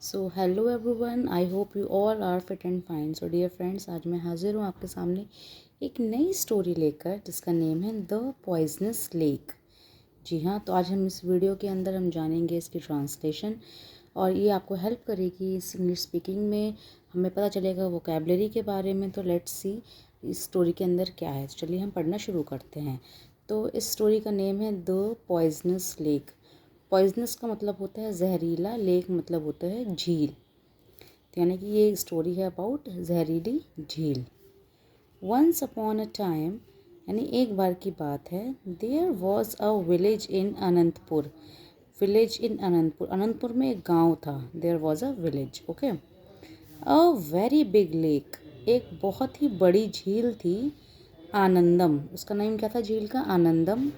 So hello everyone, I hope you all are fit and fine. So dear friends, आज मैं हाजिर हूँ आपके सामने एक नई स्टोरी लेकर जिसका नेम है द पॉइजनस लेक। जी हाँ, तो आज हम इस वीडियो के अंदर हम जानेंगे इसकी ट्रांसलेशन और ये आपको हेल्प करेगी इस इंग्लिश स्पीकिंग में। हमें पता चलेगा वोकैबलरी के बारे में। तो लेट्स सी इस स्टोरी के अंदर क्या है। चलिए हम पढ़ना शुरू करते हैं। तो इस स्टोरी का नेम है द पॉइजनस लेक। पॉइजनस का मतलब होता है जहरीला, लेक मतलब होता है झील। तो यानी कि ये स्टोरी है अबाउट जहरीली झील। वंस अपॉन अ टाइम, यानी एक बार की बात है, there was a village in Anantapur. Village in Anantapur, Anantapur में एक गांव था। There was a village, okay. A very big lake, एक बहुत ही बड़ी झील थी। आनंदम, उसका नाम क्या था झील का? Anandam.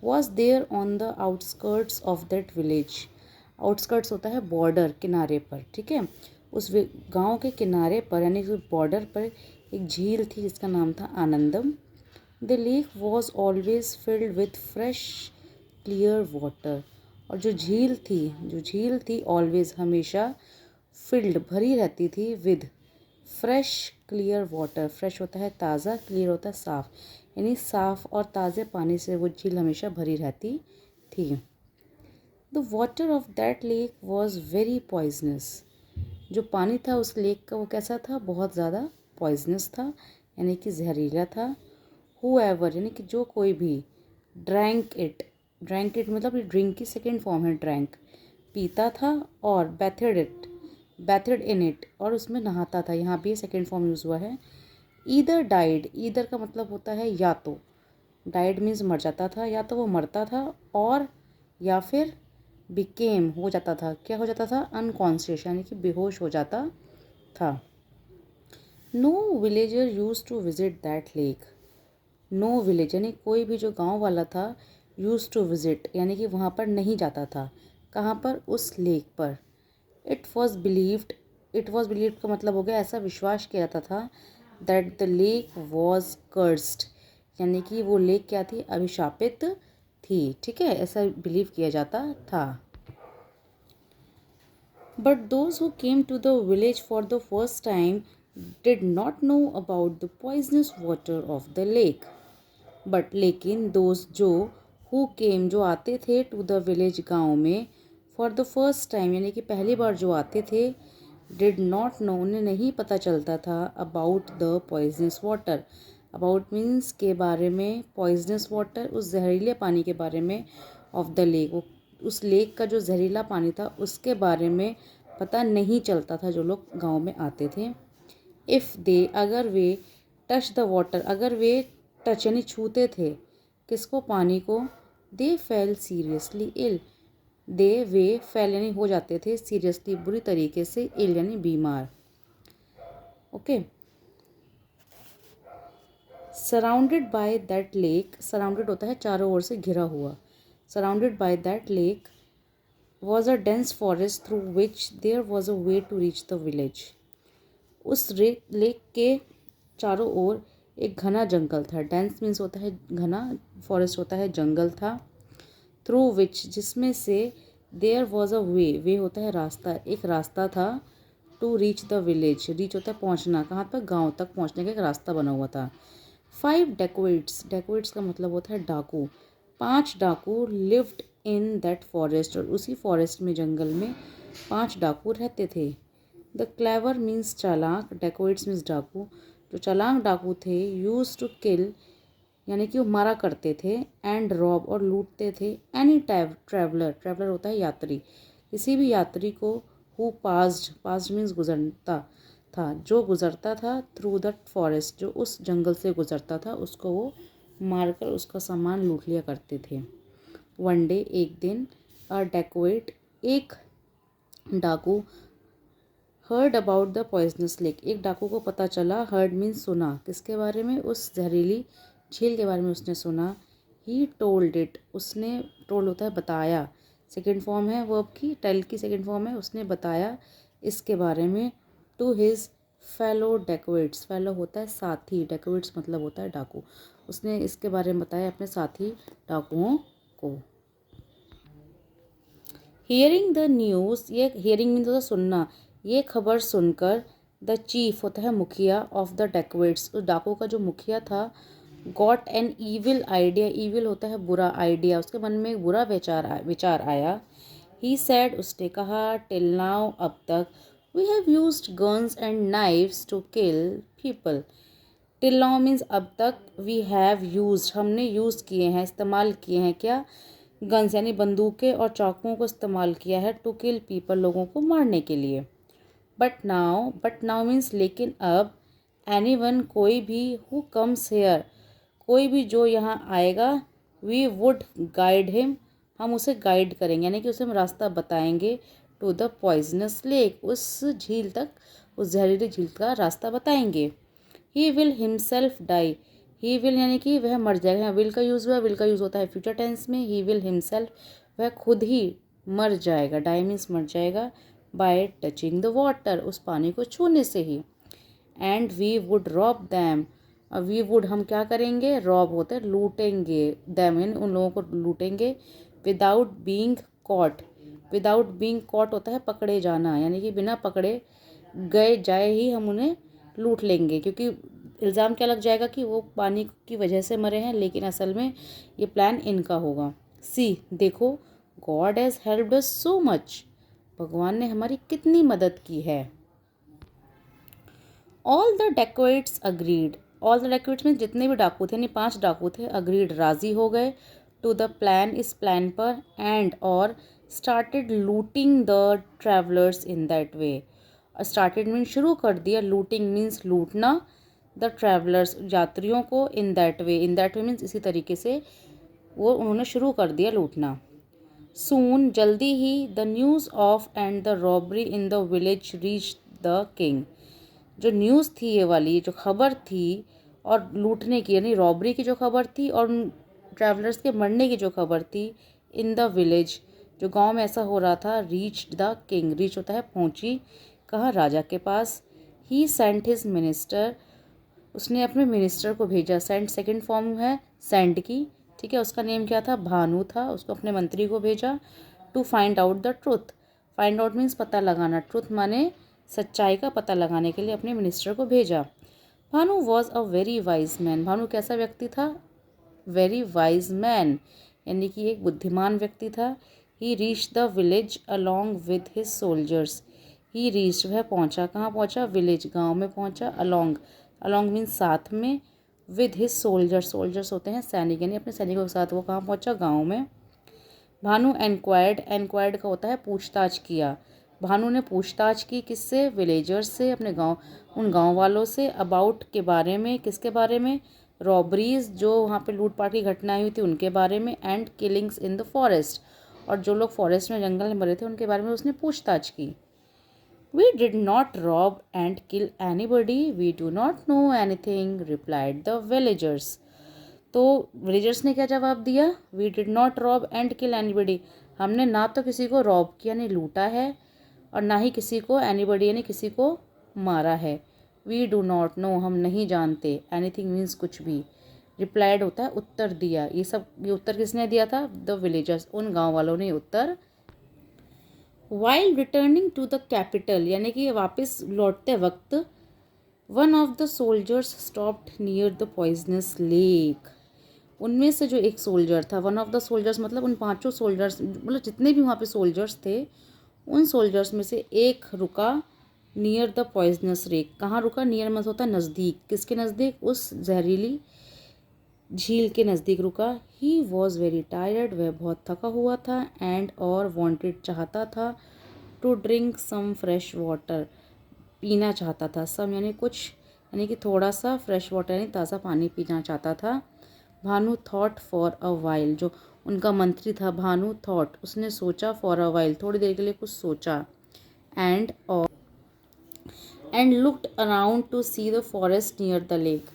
Was there on the outskirts of that village. Outskirts होता है बॉर्डर, किनारे पर, ठीक है। उस गांव के किनारे पर यानी कि बॉर्डर पर एक झील थी जिसका नाम था Anandam. The lake was always filled with fresh clear water. और जो झील थी ऑलवेज, हमेशा, फिल्ड भरी रहती थी with fresh clear water. Fresh होता है ताज़ा, क्लियर होता है साफ़, यानी साफ़ और ताज़े पानी से वो झील हमेशा भरी रहती थी। The water of that lake was very poisonous. जो पानी था उस लेक का वो कैसा था? बहुत ज़्यादा पॉइजनस था, यानी कि जहरीला था। हुएवर, यानी कि जो कोई भी, ड्रैंक इट मतलब ये ड्रिंक की सेकेंड फॉर्म है, ड्रैंक, पीता था, और बैथेड इन इट, और उसमें नहाता था। यहाँ भी सेकेंड फॉर्म यूज़ हुआ है। ईदर डाइड, ईदर का मतलब होता है या तो, डाइड मीन्स मर जाता था, या तो वो मरता था, और या फिर बिकेम हो जाता था। क्या हो जाता था? अनकॉन्शियस, यानी कि बेहोश हो जाता था। No villager use to visit that lake. No village यानी कोई भी जो गांव वाला था, यूज टू विजिट यानी कि वहाँ पर नहीं जाता था। कहाँ पर? उस लेक पर। इट वॉज बिलीव्ड का मतलब हो गया ऐसा विश्वास किया जाता था, that the lake was cursed, यानी कि वो लेक क्या थी? अभिशापित थी, ठीक है, ऐसा बिलीव किया जाता था। But those who came to the village for the first time did not know about the poisonous water of the lake. But लेकिन दोस्त जो हु केम, जो आते थे, टू द विलेज, गाँव में, फॉर द फर्स्ट टाइम यानी कि पहली बार जो आते थे, डिड नॉट नो, उन्हें नहीं पता चलता था, about the poisonous water. About means के बारे में, पॉइजनस वाटर उस जहरीले पानी के बारे में, ऑफ द लेक, वो उस लेक का जो जहरीला पानी था उसके बारे में पता नहीं चलता था जो लोग गांव में आते थे। इफ़ दे, अगर वे, टच द वाटर, अगर वे टच यानी छूते थे, किसको? पानी को। दे फेल सीरियसली इल, वे फेल यानी हो जाते थे, सीरियसली बुरी तरीके से, इल यानी बीमार, okay. Surrounded by that lake, surrounded होता है चारों ओर से घिरा हुआ। Surrounded by that lake was a dense forest through which there was a way to reach the village. उस लेक के चारों ओर एक घना जंगल था। डेंस मीन्स होता है घना, फॉरेस्ट होता है जंगल था। थ्रू विच, जिसमें से, देयर वॉज अ वे होता है रास्ता, एक रास्ता था। To reach the village, reach होता है पहुंचना, कहाँ पर? गांव तक पहुंचने का एक रास्ता बना हुआ था। 5 डेकोइट्स, डेकोइट्स का मतलब होता है डाकू। 5 डाकू लिव्ड इन दैट फॉरेस्ट, और उसी फॉरेस्ट में, जंगल में, 5 डाकू रहते थे। द क्लेवर मीन्स चालाक, डेकोइट्स मीन्स डाकू। जो चालाक डाकू थे, यूज टू किल यानी कि वो मारा करते थे, एंड रॉब और लूटते थे, एनी ट्रैवलर, ट्रैवलर होता है यात्री, किसी भी यात्री को, हु पास्ड मीन्स गुजरता था, जो गुजरता था, थ्रू द फॉरेस्ट, जो उस जंगल से गुजरता था, उसको वो मारकर उसका सामान लूट लिया करते थे। वन डे, एक दिन, अ डेकोइट, एक डाकू, heard about the poisonous lake, एक डाकू को पता चला, हर्ड मीन्स सुना, किसके बारे में? उस जहरीली झील के बारे में उसने सुना। ही टोल्ड इट, उसने, टोल्ड होता है बताया, सेकेंड फॉर्म है वर्ब की, टेल की सेकेंड फॉर्म है, उसने बताया इसके बारे में, to his fellow dacoits, fellow होता है साथी, डेकोइट्स मतलब होता है डाकू, उसने इसके बारे में बताया अपने साथी डाकुओं को। हियरिंग द न्यूज़, ये हियरिंग मीन्स होता है सुनना, ये खबर सुनकर द चीफ होता है मुखिया ऑफ द डेकोइट्स, उस डाकू का जो मुखिया था, got an evil idea, evil होता है बुरा आइडिया, उसके मन में एक बुरा विचार आया। ही सैड, उसने कहा, टिल नाउ, अब तक, we have used guns and knives to kill people. Till now means अब तक, वी हैव यूज्ड, हमने यूज़ किए हैं, इस्तेमाल किए हैं, क्या, गन्स यानी बंदूकें और चाकुओं को इस्तेमाल किया है, टू किल पीपल, लोगों को मारने के लिए। बट नाउ मीन्स लेकिन अब, एनी वन, कोई भी, हु कम्स हेयर, कोई भी जो यहाँ आएगा, वी वुड गाइड हिम, हम उसे गाइड करेंगे, यानी कि उसे हम रास्ता बताएंगे, टू द पॉइजनस लेक, उस झील तक, उस जहरीली झील का रास्ता बताएंगे। He will himself die, he will यानी कि वह मर जाएगा, यहाँ विल का यूज़ हुआ, विल का यूज़ होता है फ्यूचर टेंस में, ही विल हिमसेल्फ, वह खुद ही मर जाएगा, डाई मीन्स मर जाएगा, बाय टचिंग द वाटर, उस पानी को छूने से ही। And we would rob them, we would हम क्या करेंगे, रॉब होते हैं लूटेंगे, दैम यानी उन लोगों को लूटेंगे, without being caught, without being caught होता है पकड़े जाना, यानी कि बिना पकड़े गए जाए ही हम उन्हें लूट लेंगे, क्योंकि इल्ज़ाम क्या लग जाएगा कि वो पानी की वजह से मरे हैं, लेकिन असल में ये प्लान इनका होगा। सी, देखो, God has helped us so much, भगवान ने हमारी कितनी मदद की है। All the dacoits agreed, all the dacoits में जितने भी डाकू थे, यानी 5 डाकू थे, अग्रीड राज़ी हो गए, टू द प्लान, इस प्लान पर, एंड और started looting the travellers in that way, started means शुरू कर दिया, लूटिंग मीन्स लूटना, द ट्रैवलर्स यात्रियों को, in that way, in that way means इसी तरीके से वो उन्होंने शुरू कर दिया लूटना। सून, जल्दी ही, the news of and the robbery in the village reach the king, जो न्यूज़ थी ये वाली, जो खबर थी और लूटने की यानी रॉबरी की जो खबर थी और ट्रैवलर्स के मरने की जो खबर थी, इन द विलेज, जो गांव में ऐसा हो रहा था, रीच द किंग, रीच होता है पहुंची, कहाँ, राजा के पास। ही सेंट हिज मिनिस्टर, उसने अपने मिनिस्टर को भेजा, सेंट सेकंड फॉर्म है सेंड की, ठीक है, उसका नेम क्या था, भानु था, उसको अपने मंत्री को भेजा, to find out the truth, find out means पता लगाना, ट्रुथ माने सच्चाई का पता लगाने के लिए अपने मिनिस्टर को भेजा। Bhanu was a very wise man, Bhanu कैसा व्यक्ति था, वेरी वाइज मैन, यानी कि एक बुद्धिमान व्यक्ति था। He reach the village along with his soldiers, he reach, वह पहुंचा, कहाँ पहुंचा, विलेज, गांव में पहुंचा, अलॉन्ग, अलॉन्ग मीन्स साथ में, विद हिज सोल्जर्स, सोल्जर्स होते हैं सैनिक, यानी अपने सैनिकों के साथ वो कहाँ पहुंचा, गांव में। भानु एनक्वायर्ड, एनक्वायर्ड का होता है पूछताछ किया, भानु ने पूछताछ की, किससे, विलेजर्स से, अपने गांव, उन गांव वालों से, अबाउट के बारे में, किसके बारे में, रॉबरीज, जो वहाँ पे लूटपाट की घटनाएं हुई थी उनके बारे में, and killings in the forest, और जो लोग फॉरेस्ट में जंगल में मरे थे उनके बारे में उसने पूछताछ की। We did not rob and kill anybody, we do not know anything, replied the villagers, तो विलेजर्स ने क्या जवाब दिया, we did not rob and kill anybody, हमने ना तो किसी को रॉब किया यानी लूटा है, और ना ही किसी को एनीबडी यानी किसी को मारा है। वी डू नॉट नो, हम नहीं जानते, एनीथिंग मीन्स कुछ भी, रिप्लाइड होता है उत्तर दिया, ये उत्तर किसने दिया था, द विलेजर्स, उन गांव वालों ने उत्तर। While returning to the capital, यानी कि वापस लौटते वक्त, one of the soldiers stopped near the poisonous lake, उनमें से जो एक सोल्जर था, वन ऑफ द सोल्जर्स मतलब उन 5 सोल्जर्स, मतलब जितने भी वहाँ पे सोल्जर्स थे, उन सोल्जर्स में से एक रुका, नियर द पॉइजनस लेक, कहाँ रुका, नियर मतलब होता है नज़दीक, किसके नज़दीक, उस जहरीली झील के नज़दीक रुका। ही वॉज वेरी टायर्ड, वह बहुत थका हुआ था, एंड और वॉन्टेड, चाहता था, to drink some fresh water, पीना चाहता था, सम यानी कुछ, यानी कि थोड़ा सा, फ्रेश वाटर यानी ताज़ा पानी पीना चाहता था। Bhanu thought for a while, जो उनका मंत्री था भानु, थॉट, उसने सोचा, फॉर अ वाइल, थोड़ी देर के लिए कुछ सोचा, and looked around two see the forest near the lake,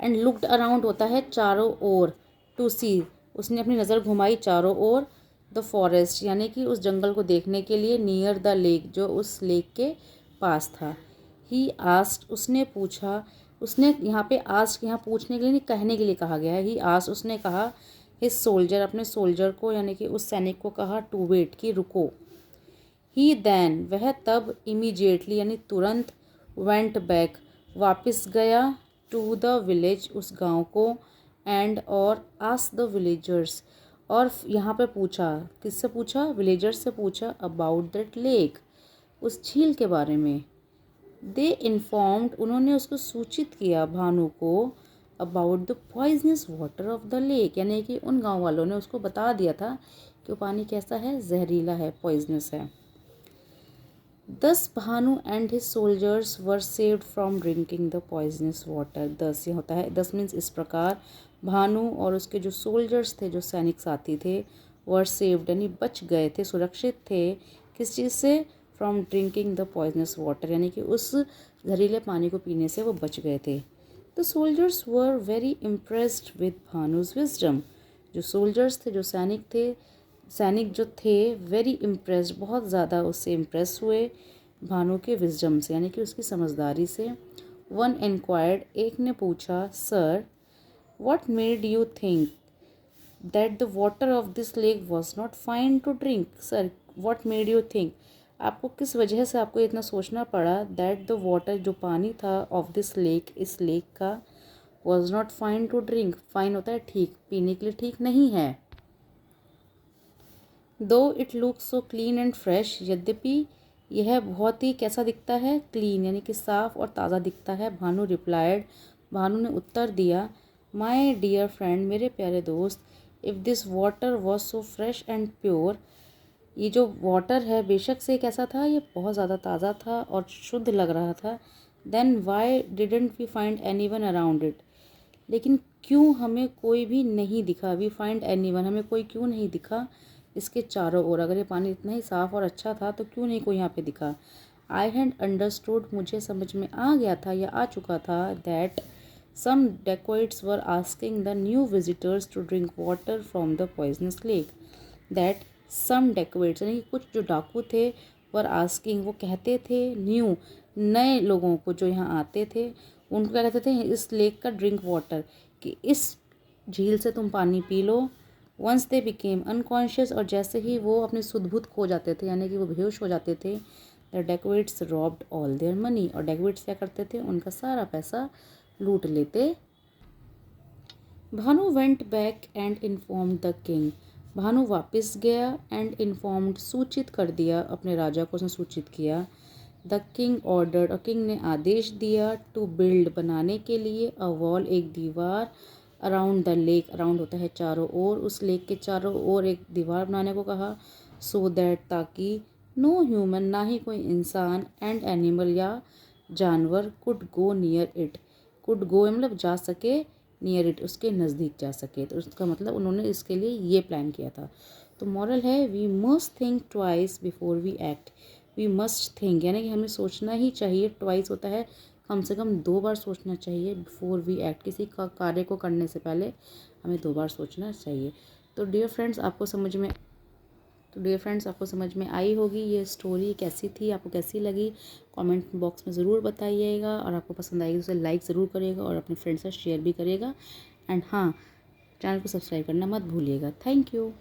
and looked around होता है चारों ओर, टू सी, उसने अपनी नज़र घुमाई चारों ओर, द फॉरेस्ट यानी कि उस जंगल को देखने के लिए, नियर द लेक, जो उस लेक के पास था। ही आस्क्ड, उसने पूछा, उसने यहाँ पे आस्क, यहाँ पूछने के लिए नहीं, कहने के लिए कहा गया है। ही आस्क्ड, उसने कहा, हिज सोल्जर, अपने सोल्जर को यानी कि उस सैनिक को कहा, टू वेट, कि रुको, ही देन, वह तब, इमीडिएटली यानी तुरंत, वेंट बैक, वापस गया, टू द विलेज, उस गांव को, एंड और आस्क द विलेजर्स, और यहाँ पे पूछा, किससे पूछा, विलेजर्स से पूछा, अबाउट दैट लेक, उस झील के बारे में। दे इन्फॉर्म्ड, उन्होंने उसको सूचित किया, भानु को, about the poisonous water of the lake, यानी कि उन गांव वालों ने उसको बता दिया था कि वो पानी कैसा है, जहरीला है, पॉइजनस है। दस Bhanu and his soldiers were saved from drinking the poisonous water. दस ये होता है, दस मीन्स इस प्रकार, भानु और उसके जो सोल्जर्स थे, जो सैनिक साथी थे, वर सेव्ड यानी बच गए थे, सुरक्षित थे, किस चीज़ से, from drinking the poisonous water, यानी कि उस जहरीले पानी को पीने से वो बच गए थे। The soldiers were very impressed with Bhanuj wisdom, जो सोल्जर्स थे, जो सैनिक जो थे, वेरी इम्प्रेस्ड, बहुत ज़्यादा उससे इम्प्रेस हुए, भानु के विजडम से, यानी कि उसकी समझदारी से। वन इंक्वायर्ड, एक ने पूछा, sir, what made you think that the water of this lake was not fine to drink. Sir, what made you think, आपको किस वजह से आपको इतना सोचना पड़ा, दैट द वाटर, जो पानी था, ऑफ दिस लेक, इस लेक का, was not fine to drink, fine होता है ठीक, पीने के लिए ठीक नहीं है। दो it look so clean and fresh, यद्यपि यह बहुत ही कैसा दिखता है, क्लीन यानी कि साफ और ताज़ा दिखता है। भानु रिप्लाइड, भानु ने उत्तर दिया, माई डियर फ्रेंड, मेरे प्यारे दोस्त, if this water was so fresh and pure, ये जो वाटर है बेशक से कैसा था, ये बहुत ज़्यादा ताज़ा था और शुद्ध लग रहा था। Then why didn't we find anyone around it, लेकिन क्यों हमें कोई भी नहीं दिखा, वी फाइंड एनी वन, हमें कोई क्यों नहीं दिखा इसके चारों ओर, अगर ये पानी इतना ही साफ़ और अच्छा था तो क्यों नहीं कोई यहाँ पे दिखा। आई हैड अंडरस्टूड, मुझे समझ में आ गया था या आ चुका था, that some dacoits were asking the new visitors to drink water from the poisonous lake, that some dacoits यानी कुछ जो डाकू थे, वर आस्किंग, वो कहते थे, न्यू नए लोगों को जो यहाँ आते थे, उनको क्या कहते थे, इस लेक का ड्रिंक वाटर, कि इस झील से तुम पानी पी लो। वंस दे बिकेम अनकॉन्शियस, और जैसे ही वो अपने सुध-बुध खो जाते थे, यानी कि वो बेहोश हो जाते थे, the dacoits robbed all their money, और डेकोइट्स क्या करते थे, उनका सारा पैसा लूट लेते। Bhanu went back and informed the king, Bhanu वापस गया, एंड इन्फॉर्म्ड, सूचित कर दिया, अपने राजा को उसने सूचित किया। द किंग ऑर्डर्ड, और किंग ने आदेश दिया, टू बिल्ड, बनाने के लिए, अ वॉल, एक दीवार, अराउंड द लेक, अराउंड होता है चारों ओर, उस लेक के चारों ओर एक दीवार बनाने को कहा, सो दैट, ताकि, नो ह्यूमन, ना ही कोई इंसान, एंड एनिमल या जानवर, could go near it, could go मतलब जा सके, नियर इट उसके नज़दीक जा सके, तो उसका मतलब उन्होंने इसके लिए ये प्लान किया था। तो मॉरल है, we must think twice before we act, we must think यानी कि हमें सोचना ही चाहिए, ट्वाइस होता है कम से कम 2 बार सोचना चाहिए, बिफोर वी एक्ट, किसी का कार्य को करने से पहले हमें 2 बार सोचना चाहिए। तो डियर फ्रेंड्स, आपको समझ में आई होगी ये स्टोरी कैसी थी, आपको कैसी लगी, कमेंट बॉक्स में ज़रूर बताइएगा, और आपको पसंद आएगी तो उसे लाइक ज़रूर करिएगा और अपने फ्रेंड्स से शेयर भी करिएगा, एंड हाँ, चैनल को सब्सक्राइब करना मत भूलिएगा। Thank you.